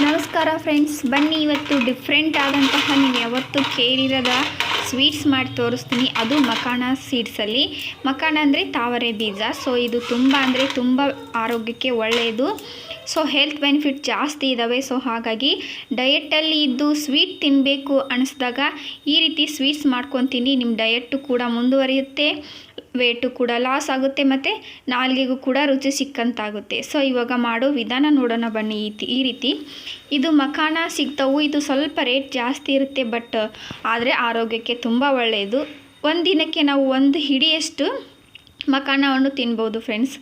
ನಮಸ್ಕಾರ ಫ್ರೆಂಡ್ಸ್, ಬನ್ನಿ ಇವತ್ತು ಡಿಫ್ರೆಂಟ್ ಆದಂತಹ ನೀವು ಯಾವತ್ತೂ ಕೇಳಿರದ ಸ್ವೀಟ್ಸ್ ಮಾಡಿ ತೋರಿಸ್ತೀನಿ. ಅದು ಮಖಾನ ಸೀಡ್ಸಲ್ಲಿ. ಮಖಾನ ಅಂದರೆ ತಾವರೆ ಬೀಜ. ಸೊ ಇದು ತುಂಬ ಆರೋಗ್ಯಕ್ಕೆ ಒಳ್ಳೆಯದು. ಸೊ ಹೆಲ್ತ್ ಬೆನಿಫಿಟ್ ಜಾಸ್ತಿ ಇದ್ದಾವೆ. ಸೊ ಹಾಗಾಗಿ ಡಯೆಟ್ಟಲ್ಲಿ ಇದ್ದು ಸ್ವೀಟ್ ತಿನ್ನಬೇಕು ಅನ್ನಿಸ್ದಾಗ ಈ ರೀತಿ ಸ್ವೀಟ್ಸ್ ಮಾಡ್ಕೊತೀನಿ. ನಿಮ್ಮ ಡಯೆಟ್ಟು ಕೂಡ ಮುಂದುವರಿಯುತ್ತೆ, ವೇಟು ಕೂಡ ಲಾಸ್ ಆಗುತ್ತೆ ಮತ್ತು ನಾಲಿಗೆಗೂ ಕೂಡ ರುಚಿ ಸಿಕ್ಕಂತಾಗುತ್ತೆ. ಸೊ ಇವಾಗ ಮಾಡೋ ವಿಧಾನ ನೋಡೋಣ ಬನ್ನಿ. ಈ ರೀತಿ ಇದು ಮಖಾನ ಸಿಗ್ತಾವು. ಇದು ಸ್ವಲ್ಪ ರೇಟ್ ಜಾಸ್ತಿ ಇರುತ್ತೆ, ಬಟ್ ಆದರೆ ಆರೋಗ್ಯಕ್ಕೆ ತುಂಬ ಒಳ್ಳೆಯದು. ಒಂದು ದಿನಕ್ಕೆ ನಾವು ಒಂದು ಹಿಡಿಯಷ್ಟು ಮಖಾನವನ್ನು ತಿನ್ಬೋದು ಫ್ರೆಂಡ್ಸ್.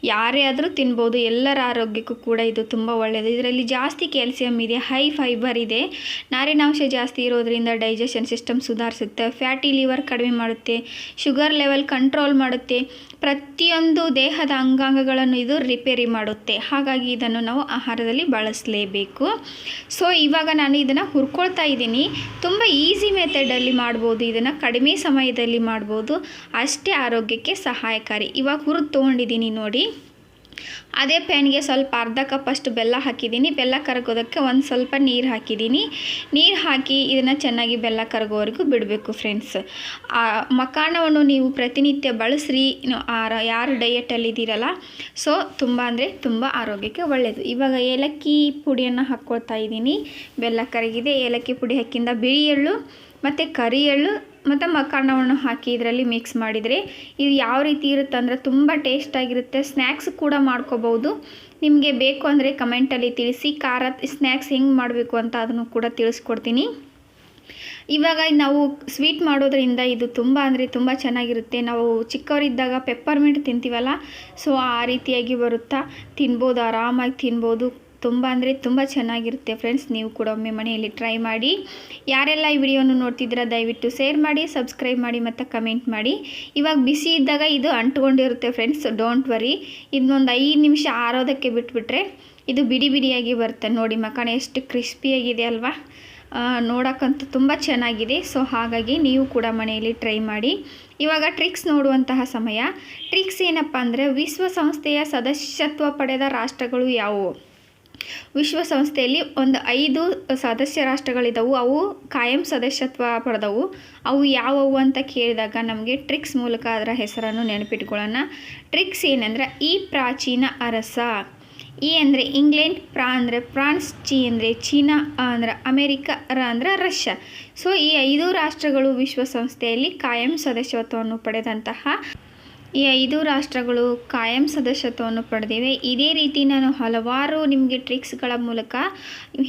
ಯಾರೇ ಆದರೂ ತಿನ್ಬೋದು. ಎಲ್ಲರ ಆರೋಗ್ಯಕ್ಕೂ ಕೂಡ ಇದು ತುಂಬ ಒಳ್ಳೆಯದು. ಇದರಲ್ಲಿ ಜಾಸ್ತಿ ಕ್ಯಾಲ್ಸಿಯಂ ಇದೆ, ಹೈ ಫೈಬರ್ ಇದೆ, ನಾರಿನಾಂಶ ಜಾಸ್ತಿ ಇರೋದರಿಂದ ಡೈಜೆಷನ್ ಸಿಸ್ಟಮ್ ಸುಧಾರಿಸುತ್ತೆ, ಫ್ಯಾಟಿ ಲಿವರ್ ಕಡಿಮೆ ಮಾಡುತ್ತೆ, ಶುಗರ್ ಲೆವೆಲ್ ಕಂಟ್ರೋಲ್ ಮಾಡುತ್ತೆ, ಪ್ರತಿಯೊಂದು ದೇಹದ ಅಂಗಾಂಗಗಳನ್ನು ಇದು ರಿಪೇರಿ ಮಾಡುತ್ತೆ. ಹಾಗಾಗಿ ಇದನ್ನು ನಾವು ಆಹಾರದಲ್ಲಿ ಬಳಸಲೇಬೇಕು. ಸೊ ಇವಾಗ ನಾನು ಇದನ್ನು ಹುರ್ಕೊಳ್ತಾ ಇದ್ದೀನಿ. ತುಂಬ ಈಸಿ ಮೆಥಡಲ್ಲಿ ಮಾಡ್ಬೋದು. ಇದನ್ನು ಕಡಿಮೆ ಸಮಯದಲ್ಲಿ ಮಾಡ್ಬೋದು, ಅಷ್ಟೇ ಆರೋಗ್ಯಕ್ಕೆ ಸಹಾಯಕಾರಿ. ಇವಾಗ ಹುರಿದು ತೊಗೊಂಡಿದ್ದೀನಿ ನೋಡಿ. ಅದೇ ಪ್ಯಾನ್ಗೆ ಸ್ವಲ್ಪ ಅರ್ಧ ಕಪ್ಪಷ್ಟು ಬೆಲ್ಲ ಹಾಕಿದ್ದೀನಿ. ಬೆಲ್ಲ ಕರಗೋದಕ್ಕೆ ಒಂದು ಸ್ವಲ್ಪ ನೀರು ಹಾಕಿದ್ದೀನಿ. ನೀರು ಹಾಕಿ ಇದನ್ನು ಚೆನ್ನಾಗಿ ಬೆಲ್ಲ ಕರಗೋವರೆಗೂ ಬಿಡಬೇಕು ಫ್ರೆಂಡ್ಸ್. ಮಖಾನವನ್ನು ನೀವು ಪ್ರತಿನಿತ್ಯ ಬಳಸ್ರಿ. ಯಾರು ಡಯೆಟಲ್ಲಿದ್ದೀರಲ್ಲ, ಸೊ ತುಂಬ ಆರೋಗ್ಯಕ್ಕೆ ಒಳ್ಳೆಯದು. ಇವಾಗ ಏಲಕ್ಕಿ ಪುಡಿಯನ್ನು ಹಾಕ್ಕೊಳ್ತಾ ಇದ್ದೀನಿ. ಬೆಲ್ಲ ಕರಗಿದೆ. ಏಲಕ್ಕಿ ಪುಡಿ ಹಾಕಿಂದ ಬಿಳಿ ಎಳ್ಳು ಮತ್ತು ಕರಿ ಎಳ್ಳು ಮತ್ತು ಮಖಾನವನ್ನು ಹಾಕಿ ಇದರಲ್ಲಿ ಮಿಕ್ಸ್ ಮಾಡಿದರೆ ಇದು ಯಾವ ರೀತಿ ಇರುತ್ತೆ ಅಂದರೆ ತುಂಬ ಟೇಸ್ಟಾಗಿರುತ್ತೆ. ಸ್ನ್ಯಾಕ್ಸ್ ಕೂಡ ಮಾಡ್ಕೋಬೋದು. ನಿಮಗೆ ಬೇಕು ಅಂದರೆ ಕಮೆಂಟಲ್ಲಿ ತಿಳಿಸಿ. ಖಾರ ಸ್ನ್ಯಾಕ್ಸ್ ಹೆಂಗೆ ಮಾಡಬೇಕು ಅಂತ ಅದನ್ನು ಕೂಡ ತಿಳಿಸ್ಕೊಡ್ತೀನಿ. ಇವಾಗ ನಾವು ಸ್ವೀಟ್ ಮಾಡೋದ್ರಿಂದ ಇದು ತುಂಬ ಚೆನ್ನಾಗಿರುತ್ತೆ. ನಾವು ಚಿಕ್ಕವರಿದ್ದಾಗ ಪೆಪ್ಪರ್ಮಿಂಟ್ ತಿಂತೀವಲ್ಲ, ಸೊ ಆ ರೀತಿಯಾಗಿ ಬರುತ್ತಾ, ತಿನ್ಬೋದು, ಆರಾಮಾಗಿ ತಿನ್ಬೋದು. ತುಂಬ ಚೆನ್ನಾಗಿರುತ್ತೆ ಫ್ರೆಂಡ್ಸ್. ನೀವು ಕೂಡ ಒಮ್ಮೆ ಮನೆಯಲ್ಲಿ ಟ್ರೈ ಮಾಡಿ. ಯಾರೆಲ್ಲ ಈ ವಿಡಿಯೋನು ನೋಡ್ತಿದ್ದೀರಾ ದಯವಿಟ್ಟು ಶೇರ್ ಮಾಡಿ, ಸಬ್ಸ್ಕ್ರೈಬ್ ಮಾಡಿ ಮತ್ತು ಕಮೆಂಟ್ ಮಾಡಿ. ಇವಾಗ ಬಿಸಿ ಇದ್ದಾಗ ಇದು ಅಂಟ್ಕೊಂಡಿರುತ್ತೆ ಫ್ರೆಂಡ್ಸ್, ಡೋಂಟ್ ವರಿ. ಇದನ್ನೊಂದು 5 ನಿಮಿಷ ಆರೋದಕ್ಕೆ ಬಿಟ್ಬಿಟ್ರೆ ಇದು ಬಿಡಿಯಾಗಿ ಬರುತ್ತೆ. ನೋಡಿ ಮಖಾನ ಎಷ್ಟು ಕ್ರಿಸ್ಪಿಯಾಗಿದೆ ಅಲ್ವಾ, ನೋಡೋಕ್ಕಂತೂ ತುಂಬ ಚೆನ್ನಾಗಿದೆ. ಸೊ ಹಾಗಾಗಿ ನೀವು ಕೂಡ ಮನೆಯಲ್ಲಿ ಟ್ರೈ ಮಾಡಿ. ಇವಾಗ ಟ್ರಿಕ್ಸ್ ನೋಡುವಂತಹ ಸಮಯ. ಟ್ರಿಕ್ಸ್ ಏನಪ್ಪ ಅಂದರೆ, ವಿಶ್ವಸಂಸ್ಥೆಯ ಸದಸ್ಯತ್ವ ಪಡೆದ ರಾಷ್ಟ್ರಗಳು ಯಾವುವು? ವಿಶ್ವಸಂಸ್ಥೆಯಲ್ಲಿ ಒಂದು 5 ಸದಸ್ಯ ರಾಷ್ಟ್ರಗಳಿದ್ದವು. ಅವು ಕಾಯಂ ಸದಸ್ಯತ್ವ ಪಡೆದವು. ಅವು ಯಾವುವು ಅಂತ ಕೇಳಿದಾಗ ನಮಗೆ ಟ್ರಿಕ್ಸ್ ಮೂಲಕ ಅದರ ಹೆಸರನ್ನು ನೆನಪಿಟ್ಕೊಳ್ಳೋಣ. ಟ್ರಿಕ್ಸ್ ಏನಂದರೆ, ಈ ಪ್ರಾಚೀನ ಅರಸ, ಇ ಅಂದರೆ ಇಂಗ್ಲೆಂಡ್, ಅಂದರೆ ಫ್ರಾನ್ಸ್, ಚಿ ಅಂದರೆ ಚೀನಾ, ಅಂದರೆ ಅಮೇರಿಕಾ, ಅಂದರೆ ರಷ್ಯಾ. ಸೊ ಈ 5 ರಾಷ್ಟ್ರಗಳು ವಿಶ್ವಸಂಸ್ಥೆಯಲ್ಲಿ ಕಾಯಂ ಸದಸ್ಯತ್ವವನ್ನು ಪಡೆದಂತಹ ಈ 5 ರಾಷ್ಟ್ರಗಳು ಕಾಯಂ ಸದಸ್ಯತ್ವವನ್ನು ಪಡೆದಿವೆ. ಇದೇ ರೀತಿ ನಾನು ಹಲವಾರು ನಿಮಗೆ ಟ್ರಿಕ್ಸ್ಗಳ ಮೂಲಕ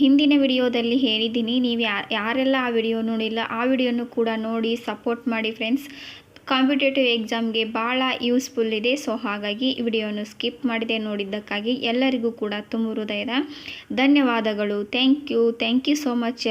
ಹಿಂದಿನ ವಿಡಿಯೋದಲ್ಲಿ ಹೇಳಿದ್ದೀನಿ. ನೀವು ಯಾರೆಲ್ಲ ಆ ವಿಡಿಯೋ ನೋಡಿಲ್ಲ, ಆ ವಿಡಿಯೋನು ಕೂಡ ನೋಡಿ ಸಪೋರ್ಟ್ ಮಾಡಿ ಫ್ರೆಂಡ್ಸ್. ಕಾಂಪಿಟೇಟಿವ್ ಎಕ್ಸಾಮ್ಗೆ ಭಾಳ ಯೂಸ್ಫುಲ್ ಇದೆ. ಸೊ ಹಾಗಾಗಿ ಈ ವಿಡಿಯೋನು ಸ್ಕಿಪ್ ಮಾಡದೆ ನೋಡಿದ್ದಕ್ಕಾಗಿ ಎಲ್ಲರಿಗೂ ಕೂಡ ತುಂಬ ಹೃದಯದ ಧನ್ಯವಾದಗಳು. Thank you so much.